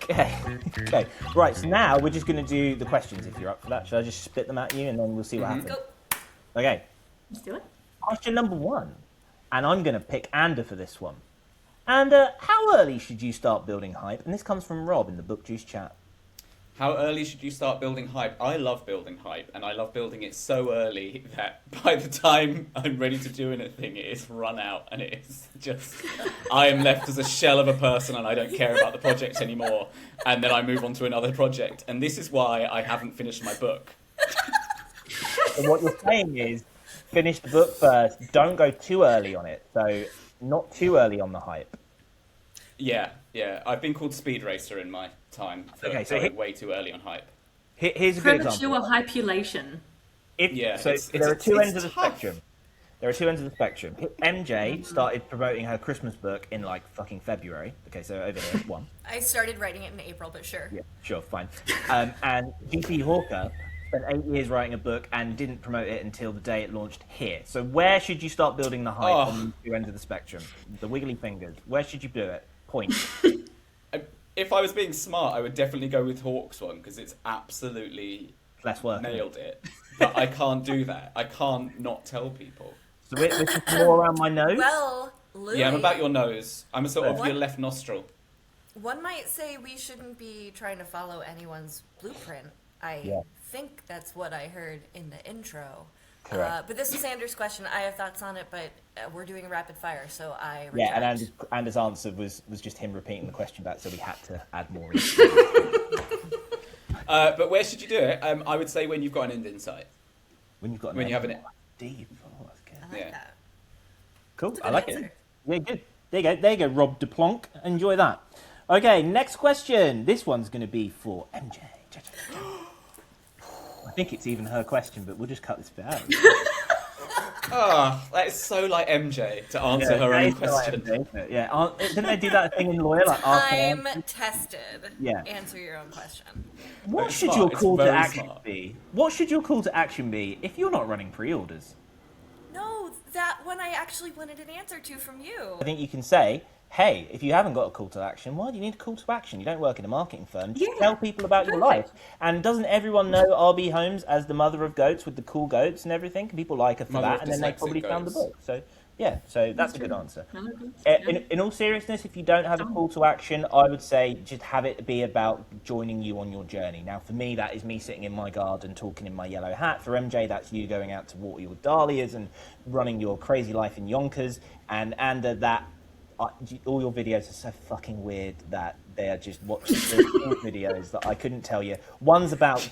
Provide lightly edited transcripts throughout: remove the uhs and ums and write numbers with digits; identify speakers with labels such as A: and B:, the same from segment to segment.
A: Okay. Right, so now we're just going to do the questions if you're up for that. Should I just spit them at you and then we'll see what happens?
B: Go.
A: Okay.
C: Let's do it.
A: Question number 1. And I'm going to pick Ander for this one. Ander, how early should you start building hype? And this comes from Rob in the Book Juice chat.
D: How early should you start building hype? I love building hype, and I love building it so early that by the time I'm ready to do anything, it is run out, and it is just... I am left as a shell of a person, and I don't care about the project anymore, and then I move on to another project. And this is why I haven't finished my book.
A: So what you're saying is, finish the book first, don't go too early on it. So, not too early on the hype.
D: Yeah. I've been called Speed Racer in my time for going way too early on hype.
A: Here's a good example.
C: Premature hypulation.
A: There are two ends of the spectrum. MJ started promoting her Christmas book in like fucking February. Okay, so over here, 1.
B: I started writing it in April, but sure.
A: Yeah, sure, fine. And GP Hawker spent 8 years writing a book and didn't promote it until the day it launched here. So where should you start building the hype on the two ends of the spectrum? The wiggly fingers. Where should you do it? Point.
D: If I was being smart, I would definitely go with Hawk's one, because it's absolutely
A: less work.
D: Nailed it. But I can't do that. I can't not tell people.
A: So this is more around my nose?
B: Well, Louis,
D: yeah, I'm about your nose. I'm a sort of your left nostril.
B: One might say we shouldn't be trying to follow anyone's blueprint. I think that's what I heard in the intro.
A: Correct.
B: But this is Anders' question. I have thoughts on it, but we're doing a rapid fire, so I reject.
A: Yeah, and Anders' answer was just him repeating the question back, so we had to add more.
D: But where should you do it? I would say when you've got an end in sight.
A: When you've got
D: you have an
A: deep. Oh, that's good.
B: I like that.
A: Cool.
B: That's a
A: I
B: good
A: like
B: answer.
A: it. Yeah, good. There you go, Rob DePlonk. Enjoy that. Okay, next question. This one's going to be for MJ. I think it's even her question, but we'll just cut this bit out.
D: That is so like MJ to answer her own question.
A: Like MJ, didn't they do that thing in Lawyer? Like
B: Time tested.
A: Yeah.
B: Answer your own question.
A: What should your call to action be? What should your call to action be if you're not running pre-orders?
B: No, that one I actually wanted an answer to from you.
A: I think you can say, hey, if you haven't got a call to action, why do you need a call to action? You don't work in a marketing firm. Just tell people about your life. And doesn't everyone know R.B. Holmes as the mother of goats with the cool goats and everything? People like her for that, and then they probably found the book. So, yeah, so that's a good answer. In all seriousness, if you don't have a call to action, I would say just have it be about joining you on your journey. Now, for me, that is me sitting in my garden talking in my yellow hat. For MJ, that's you going out to water your dahlias and running your crazy life in Yonkers. And that... all your videos are so fucking weird that they are just watching videos that I couldn't tell you. One's about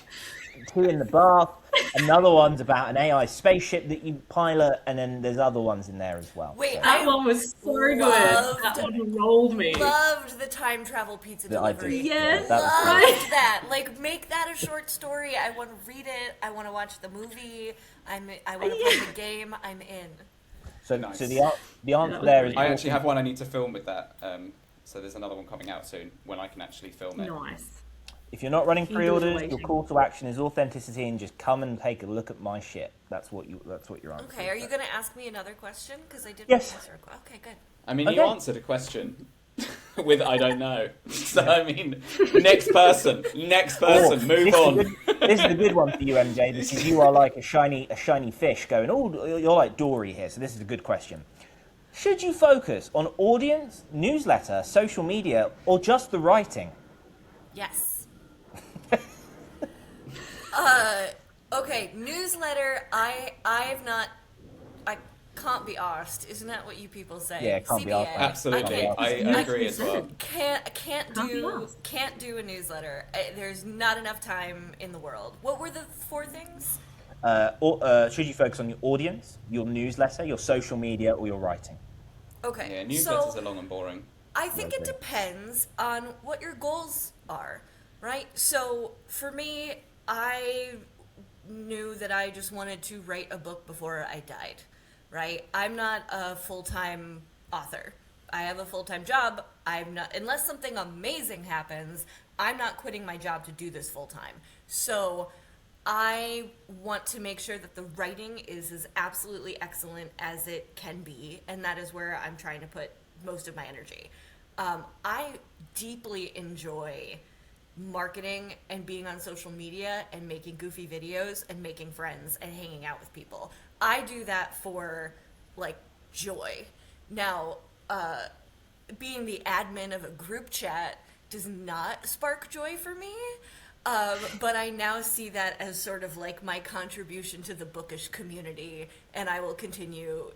A: tea in the bath, another one's about an AI spaceship that you pilot, and then there's other ones in there as well.
B: Wait,
C: that one was so good. That one rolled me.
B: Loved the time travel pizza delivery.
C: Yes,
B: loved that. Like, make that a short story. I want to read it. I want to watch the movie. I want to play the game. I'm in.
A: So,
D: nice.
A: So the answer there is...
D: I actually have one I need to film with that. So there's another one coming out soon when I can actually film it.
C: Nice.
A: If you're not running pre-orders, your call to action is authenticity and just come and take a look at my shit. That's what your answer is.
B: Okay, are you going to ask me another question? Because I did
A: answer
B: a question. Okay, good.
D: I mean, you answered a question with I don't know. So, I mean, next person, move on.
A: This is a good one for you, MJ, because you are like a shiny fish going, you're like Dory here, so this is a good question. Should you focus on audience, newsletter, social media, or just the writing?
B: Yes. Okay, newsletter, I can't be arsed. Isn't that what you people say?
A: Yeah, can't be arsed.
D: Absolutely, I agree as well.
B: Can't do a newsletter. There's not enough time in the world. What were the 4 things?
A: Should you focus on your audience, your newsletter, your social media, or your writing?
B: Okay.
D: Yeah, newsletters are long and boring.
B: I think it depends on what your goals are, right? So for me, I knew that I just wanted to write a book before I died, right? I'm not a full-time author. I have a full-time job. I'm not, unless something amazing happens, I'm not quitting my job to do this full-time. So I want to make sure that the writing is as absolutely excellent as it can be, and that is where I'm trying to put most of my energy. I deeply enjoy marketing and being on social media and making goofy videos and making friends and hanging out with people. I do that for like joy. Now, being the admin of a group chat does not spark joy for me. But I now see that as sort of like my contribution to the bookish community, and I will continue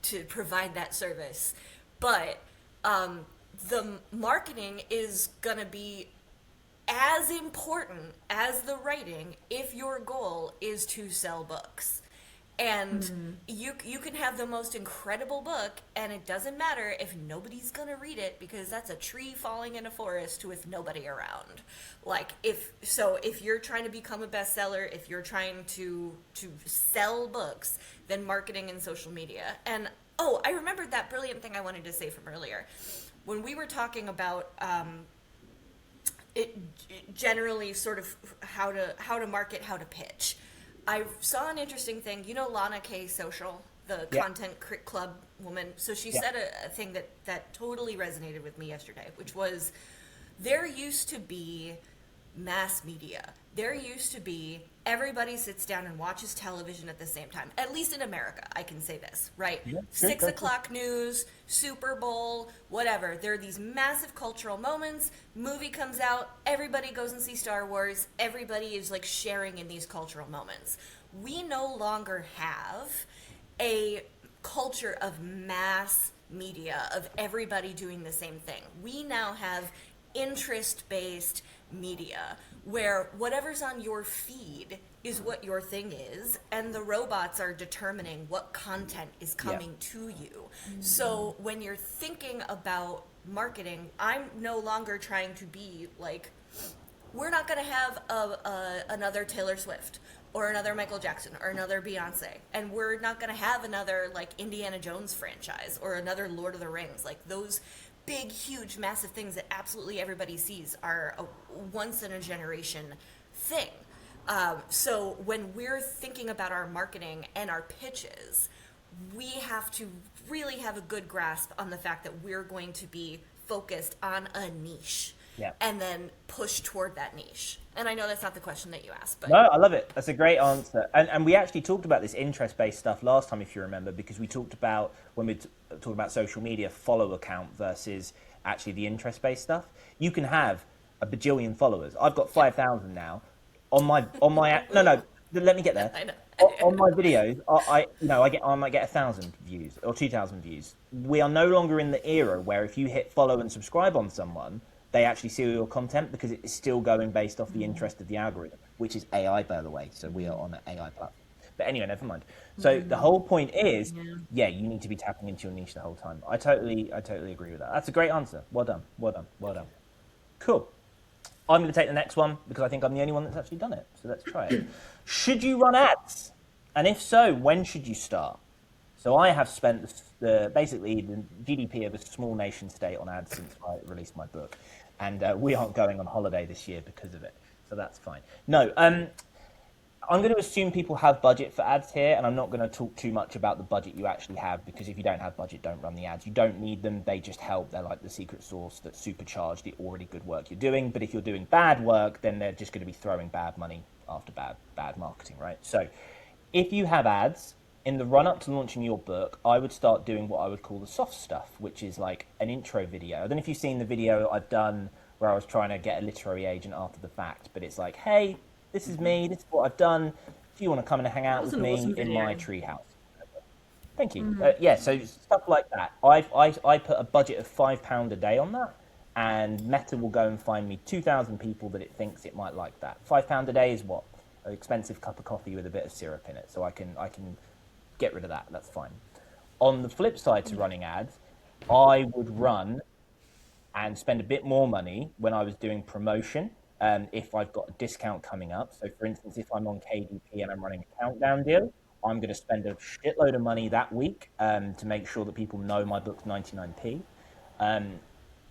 B: to provide that service. But the marketing is gonna be as important as the writing if your goal is to sell books. And you can have the most incredible book, and it doesn't matter if nobody's gonna read it, because that's a tree falling in a forest with nobody around. Like, if you're trying to become a bestseller, if you're trying to sell books, then marketing and social media. And oh, I remembered that brilliant thing I wanted to say from earlier when we were talking about it generally sort of how to market, how to pitch. I saw an interesting thing. You know Lana K. Social, the content club woman? So she said a thing that totally resonated with me yesterday, which was there used to be mass media. There used to be everybody sits down and watches television at the same time. At least in America, I can say this, right?
A: Yeah,
B: 6 o'clock news, Super Bowl, whatever. There are these massive cultural moments. Movie comes out, everybody goes and sees Star Wars. Everybody is like sharing in these cultural moments. We no longer have a culture of mass media, of everybody doing the same thing. We now have interest-based media where whatever's on your feed is what your thing is, and the robots are determining what content is coming to you. So when you're thinking about marketing, I'm no longer trying to be like, we're not going to have another Taylor Swift or another Michael Jackson or another Beyonce, and we're not going to have another like Indiana Jones franchise or another Lord of the Rings. Like those big, huge, massive things that absolutely everybody sees are a once-in-a-generation thing. So when we're thinking about our marketing and our pitches, we have to really have a good grasp on the fact that we're going to be focused on a niche and then push toward that niche. And I know that's not the question that you asked, but...
A: No, I love it. That's a great answer. And we actually talked about this interest-based stuff last time, if you remember, because we talked about, when we talked about social media, follow account versus actually the interest-based stuff. You can have a bajillion followers. I've got 5,000 now. On my no, let me get there.
B: I know.
A: On my videos, I might get 1,000 views or 2,000 views. We are no longer in the era where if you hit follow and subscribe on someone, they actually see your content, because it's still going based off the interest of the algorithm, which is AI, by the way. So we are on an AI platform. But anyway, never mind. So the whole point is, you need to be tapping into your niche the whole time. I totally agree with that. That's a great answer. Well done. Cool. I'm going to take the next one because I think I'm the only one that's actually done it. So let's try it. Should you run ads? And if so, when should you start? So I have spent basically the GDP of a small nation state on ads since I released my book. And we aren't going on holiday this year because of it. So that's fine. No, I'm going to assume people have budget for ads here, and I'm not going to talk too much about the budget you actually have, because if you don't have budget, don't run the ads. You don't need them. They just help. They're like the secret sauce that supercharge the already good work you're doing. But if you're doing bad work, then they're just going to be throwing bad money after bad marketing, right? So if you have ads, in the run-up to launching your book, I would start doing what I would call the soft stuff, which is like an intro video. I don't know if you've seen the video I've done where I was trying to get a literary agent after the fact, but it's like, hey, this is me, this is what I've done. Do you want to come and hang out with me in my treehouse? Thank you. So stuff like that. I put a budget of £5 a day on that, and Meta will go and find me 2,000 people that it thinks it might like that. £5 a day is what? An expensive cup of coffee with a bit of syrup in it. So I can get rid of that. That's fine. On the flip side to running ads, I would run and spend a bit more money when I was doing promotion. If I've got a discount coming up. So for instance, if I'm on KDP and I'm running a countdown deal, I'm going to spend a shitload of money that week to make sure that people know my book's 99p.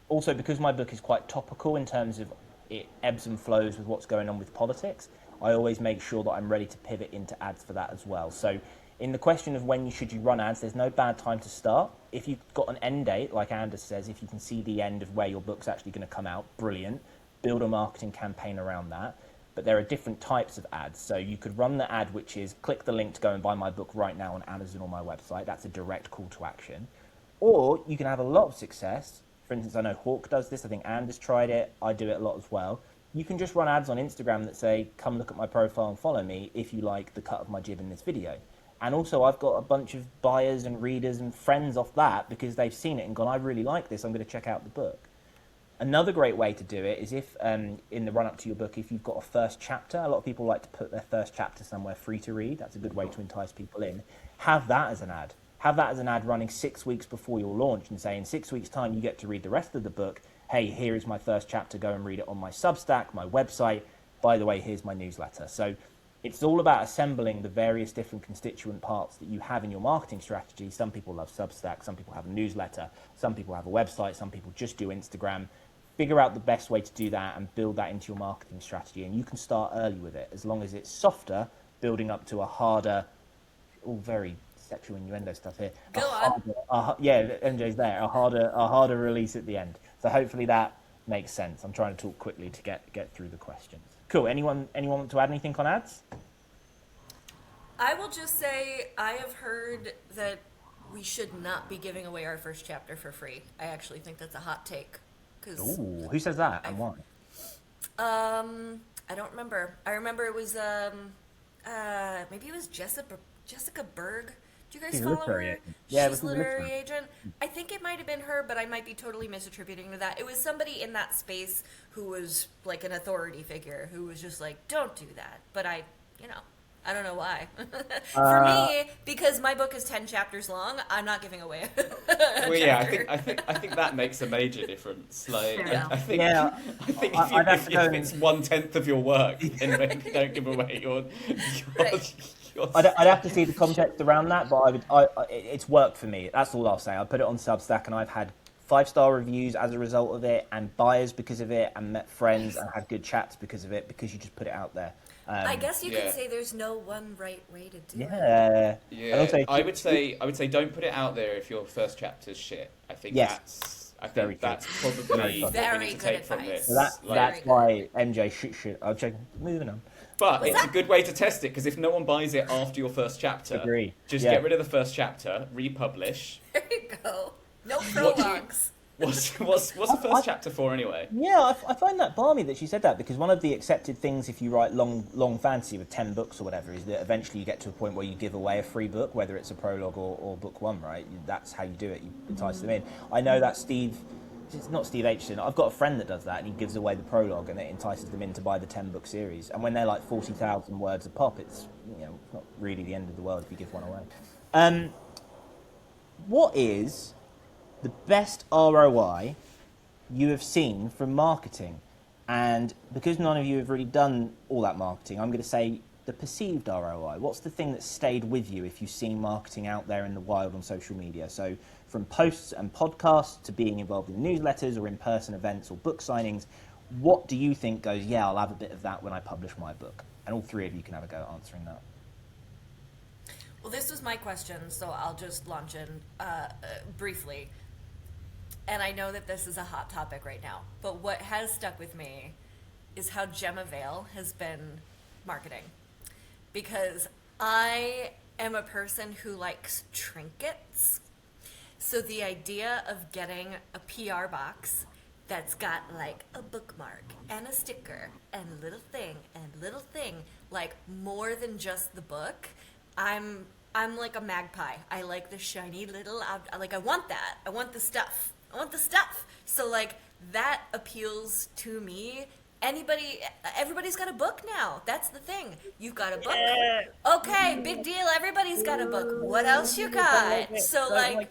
A: Also, because my book is quite topical in terms of it ebbs and flows with what's going on with politics, I always make sure that I'm ready to pivot into ads for that as well. So in the question of when should you run ads, there's no bad time to start. If you've got an end date, like Anders says, if you can see the end of where your book's actually going to come out, brilliant. Build a marketing campaign around that. But there are different types of ads. So you could run the ad, which is click the link to go and buy my book right now on Amazon or my website. That's a direct call to action. Or you can have a lot of success. For instance, I know Hawk does this. I think Anders tried it. I do it a lot as well. You can just run ads on Instagram that say, come look at my profile and follow me if you like the cut of my jib in this video. And also I've got a bunch of buyers and readers and friends off that because they've seen it and gone, I really like this. I'm going to check out the book. Another great way to do it is if, in the run-up to your book, if you've got a first chapter, a lot of people like to put their first chapter somewhere free to read. That's a good way to entice people in. Have that as an ad. Have that as an ad running 6 weeks before your launch and say, in 6 weeks' time, you get to read the rest of the book. Hey, here is my first chapter. Go and read it on my Substack, my website. By the way, here's my newsletter. So it's all about assembling the various different constituent parts that you have in your marketing strategy. Some people love Substack. Some people have a newsletter. Some people have a website. Some people just do Instagram. Figure out the best way to do that and build that into your marketing strategy. And you can start early with it, as long as it's softer, building up to a harder, all very sexual innuendo stuff here.
B: Go on.
A: Yeah, MJ's there. A harder release at the end. So hopefully that makes sense. I'm trying to talk quickly to get through the questions. Cool. Anyone want to add anything on ads?
B: I will just say I have heard that we should not be giving away our first chapter for free. I actually think that's a hot take.
A: Ooh, who says that and why?
B: I don't remember. I remember it was maybe it was Jessica Berg. Do you guys follow her?
A: Yeah,
B: she's a literary agent. I think it might have been her, but I might be totally misattributing to that. It was somebody in that space who was like an authority figure who was just like, don't do that. But I don't know why. For me, because my book is 10 chapters long, I'm not giving away
D: well, yeah, I think that makes a major difference. Like,
C: Yeah.
D: I think if it's 1/10 of your work, then maybe don't give away your
A: I'd have to see the context around that, but it's worked for me. That's all I'll say. I put it on Substack, and I've had 5-star reviews as a result of it, and buyers because of it, and met friends and had good chats because of it, because you just put it out there.
B: I guess you could say there's no one right way to do it.
D: Yeah, I would say don't put it out there if your first chapter's shit. I think that's probably
B: very
D: to
B: good
D: take from
B: advice.
D: this.
A: That's why MJ should. I'll check. Moving on.
D: But it's a good way to test it, because if no one buys it after your first chapter, get rid of the first chapter, republish.
B: There you go. No prologues.
D: What's the first chapter for anyway?
A: Yeah, I find that balmy that she said that, because one of the accepted things if you write long fantasy with 10 books or whatever is that eventually you get to a point where you give away a free book, whether it's a prologue or book one, right? That's how you do it. You entice them in. I know that it's not Steve Aitchison. I've got a friend that does that, and he gives away the prologue, and it entices them in to buy the 10-book series. And when they're like 40,000 words a pop, it's not really the end of the world if you give one away. What is the best ROI you have seen from marketing? And because none of you have really done all that marketing, I'm going to say the perceived ROI. What's the thing that stayed with you if you've seen marketing out there in the wild on social media? So from posts and podcasts to being involved in newsletters or in-person events or book signings, what do you think goes, yeah, I'll have a bit of that when I publish my book? And all three of you can have a go at answering that.
B: Well, this was my question, so I'll just launch in briefly. And I know that this is a hot topic right now, but what has stuck with me is how Gemma Vale has been marketing. Because I am a person who likes trinkets. So the idea of getting a PR box that's got like a bookmark and a sticker and little thing, like more than just the book, I'm like a magpie. I like the shiny little, I want that. I want the stuff. So like that appeals to me. Everybody's got a book now. That's the thing. You've got a book. Okay, big deal. Everybody's got a book. What else you got? So like,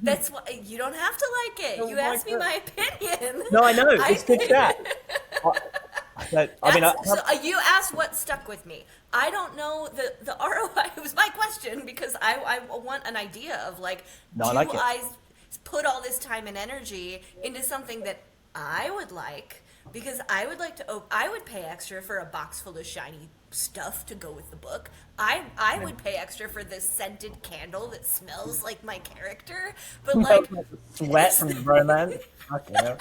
B: that's what, you don't have to like it. You asked me my opinion.
A: No, I know. It's good chat.
B: You asked what stuck with me. I don't know the ROI. It was my question because I want an idea of like, I put all this time and energy into something that I would like, because I would like to. I would pay extra for a box full of shiny stuff to go with the book. I would pay extra for this scented candle that smells like my character. But like
A: sweat from the romance. Okay.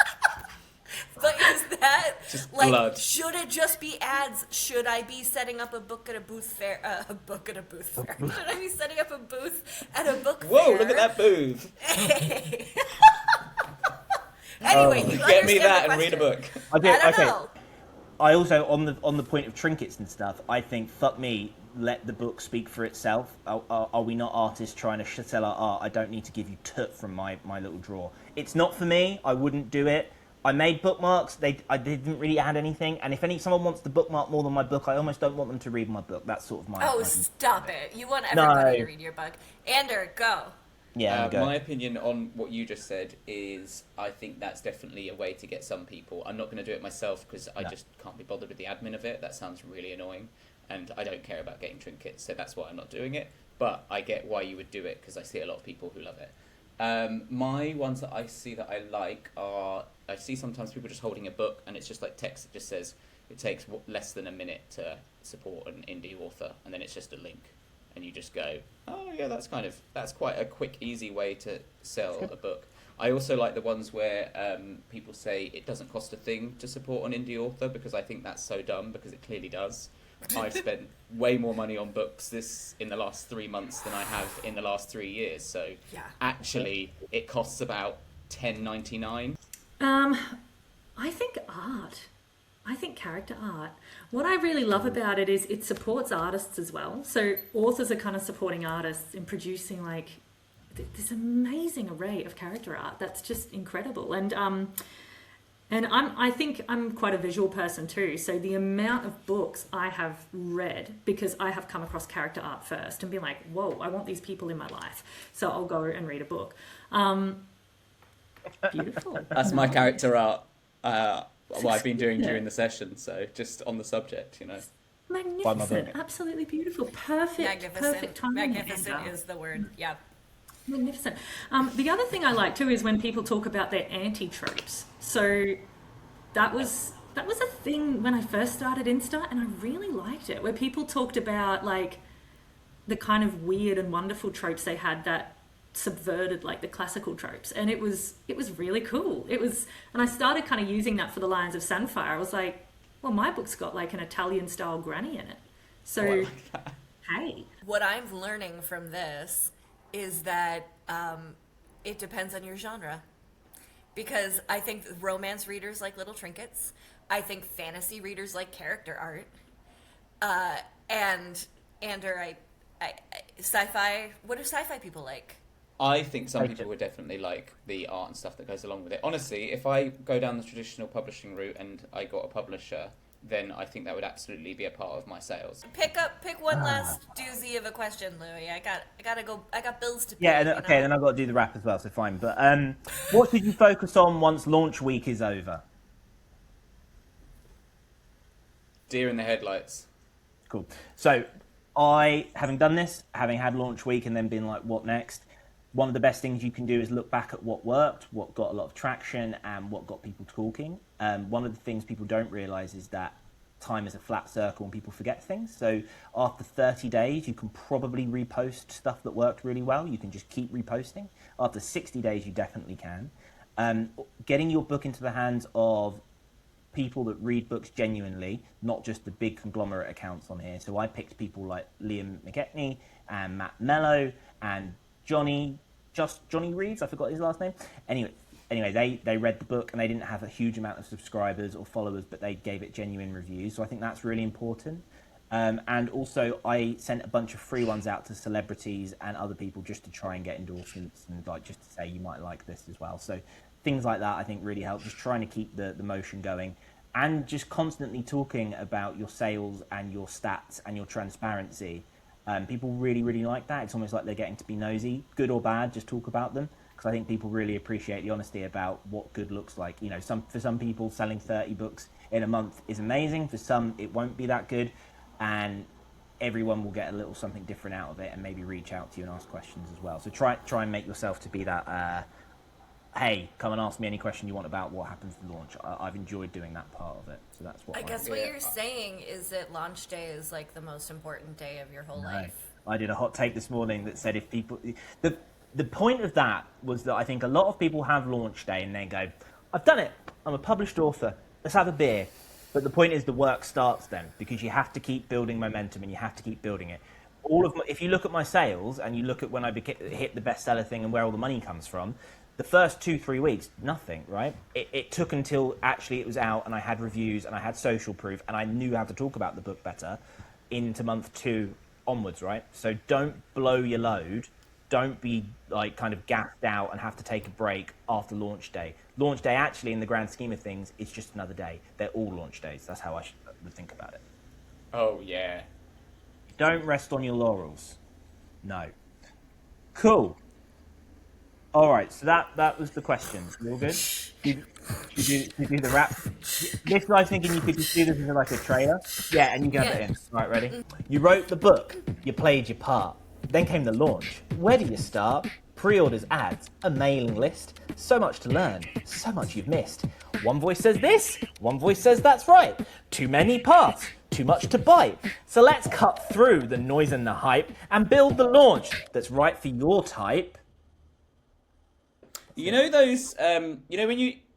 B: But is that
D: Just
B: like
D: blood.
B: should it just be ads? Should I be setting up a book at a booth fair? A book at a booth fair. Should I be setting up a booth at a book fair?
D: Whoa, look at that booth.
B: Anyway, you
D: Get me
B: understand
D: that
B: the
D: and read a
B: question.
D: book.
A: I do.
B: I don't
A: Okay.
B: know.
A: I also on the point of trinkets and stuff. I think fuck me. Let the book speak for itself. Are we not artists trying to sell our art? I don't need to give you tut from my little drawer. It's not for me. I wouldn't do it. I made bookmarks. I didn't really add anything. And if someone wants the bookmark more than my book, I almost don't want them to read my book. That's sort of my.
B: Oh,
A: my
B: stop it! You want everybody to
A: No.
B: read your book. Ander, go.
A: yeah. Go.
D: My opinion on what you just said is I think that's definitely a way to get some people. I'm not going to do it myself because I just can't be bothered with the admin of it. That sounds really annoying. And I don't care about getting trinkets, so that's why I'm not doing it. But I get why you would do it because I see a lot of people who love it. My ones that I see that I like are, I see sometimes people just holding a book and it's just like text that just says it takes less than a minute to support an indie author, and then it's just a link. And you just go, oh yeah, that's quite a quick, easy way to sell a book. I also like the ones where people say it doesn't cost a thing to support an indie author, because I think that's so dumb, because it clearly does. I've spent way more money on books in the last 3 months than I have in the last 3 years. So actually, it costs about $10.99.
C: I think art. I think character art. What I really love about it is it supports artists as well. So authors are kind of supporting artists in producing like this amazing array of character art that's just incredible. And I think I'm quite a visual person too. So the amount of books I have read because I have come across character art first and been like, whoa, I want these people in my life. So I'll go and read a book. Beautiful.
D: That's my character art. What I've been doing during the session. So just on the subject, you know.
C: Magnificent. Absolutely beautiful. Perfect timing.
B: Magnificent is the word. Yeah.
C: Magnificent. The other thing I like too is when people talk about their anti-tropes. So that was a thing when I first started Insta, and I really liked it, where people talked about like the kind of weird and wonderful tropes they had that subverted like the classical tropes, and it was really cool. And I started kind of using that for the Lions of Sunfire. I was like, well, my book's got like an Italian style granny in it, so
D: I like that.
C: Hey,
B: What I'm learning from this is that it depends on your genre. Because I think romance readers like little trinkets. I think fantasy readers like character art. And sci-fi, what do sci-fi people like?
D: I think some people would definitely like the art and stuff that goes along with it. Honestly, if I go down the traditional publishing route and I got a publisher, then I think that would absolutely be a part of my sales.
B: Pick one last doozy of a question, Louis. I gotta go. I got bills to pay.
A: Yeah, okay, then I've got to do the wrap as well, so fine. But what should you focus on once launch week is over?
D: Deer in the headlights.
A: Cool. So having done this, having had launch week and then been like, what next? One of the best things you can do is look back at what worked, what got a lot of traction, and what got people talking. One of the things people don't realize is that time is a flat circle and people forget things. So after 30 days, you can probably repost stuff that worked really well. You can just keep reposting. After 60 days, you definitely can. Getting your book into the hands of people that read books genuinely, not just the big conglomerate accounts on here. So I picked people like Liam McGetney and Matt Mello and Johnny Reeves, I forgot his last name. Anyway, they read the book and they didn't have a huge amount of subscribers or followers, but they gave it genuine reviews. So I think that's really important. And also I sent a bunch of free ones out to celebrities and other people just to try and get endorsements and like just to say you might like this as well. So things like that I think really help, just trying to keep the motion going and just constantly talking about your sales and your stats and your transparency. People really, really like that. It's almost like they're getting to be nosy, good or bad, just talk about them. Because I think people really appreciate the honesty about what good looks like. You know, for some people, selling 30 books in a month is amazing. For some, it won't be that good. And everyone will get a little something different out of it and maybe reach out to you and ask questions as well. So try and make yourself to be that hey, come and ask me any question you want about what happens to launch. I've enjoyed doing that part of it, so that's what
B: I guess what you're saying is that launch day is like the most important day of your whole life.
A: I did a hot take this morning that said if people... The point of that was that I think a lot of people have launch day and they go, I've done it. I'm a published author. Let's have a beer. But the point is the work starts then, because you have to keep building momentum and you have to keep building it. If you look at my sales and you look at when I hit the bestseller thing and where all the money comes from, the first 2-3 weeks, nothing, right? It took until actually it was out and I had reviews and I had social proof and I knew how to talk about the book better into month 2 onwards, right? So don't blow your load. Don't be like kind of gassed out and have to take a break after launch day. Launch day actually, in the grand scheme of things, is just another day. They're all launch days. That's how I would think about it.
D: Oh, yeah.
A: Don't rest on your laurels. No. Cool. All right, so that was the question. You all good? You do the rap. This guy's thinking you could just do this as like a trailer. Yeah, and you can have it in. All right, ready? You wrote the book. You played your part. Then came the launch. Where do you start? Pre-orders, ads, a mailing list. So much to learn. So much you've missed. One voice says this. One voice says that's right. Too many parts. Too much to bite. So let's cut through the noise and the hype and build the launch that's right for your type.
D: You know those, when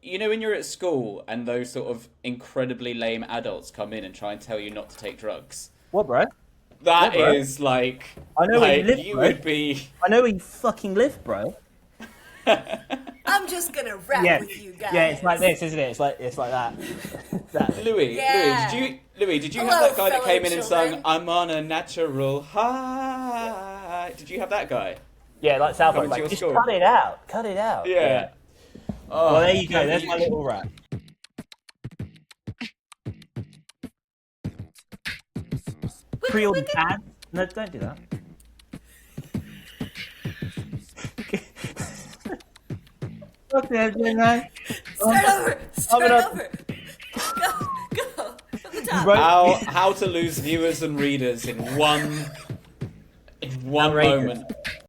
D: you're at school and those sort of incredibly lame adults come in and try and tell you not to take drugs?
A: What, bro?
D: That is like,
A: I know where you live,
D: you
A: bro.
D: would be.
A: I know where you fucking live, bro.
B: I'm just gonna rap with you guys.
A: Yeah, it's like this, isn't it? It's like that.
D: Louis,
B: Yeah.
D: Did you
B: Hello,
D: have that guy that
B: fellow
D: came in and
B: children.
D: sung "I'm on a natural high"? Did you have that guy?
A: Yeah, like South Park.
D: Coming to
A: Like,
D: your
A: just
D: school.
A: cut it out. Cut it out.
D: Yeah. Oh,
A: Well, there you go. There's my little rap. Pre-order ads. No, don't do that. Okay, man.
B: Start over. Start
A: up.
B: over. Go. From the top.
D: How to lose viewers and readers in one
A: Outrageous.
D: moment.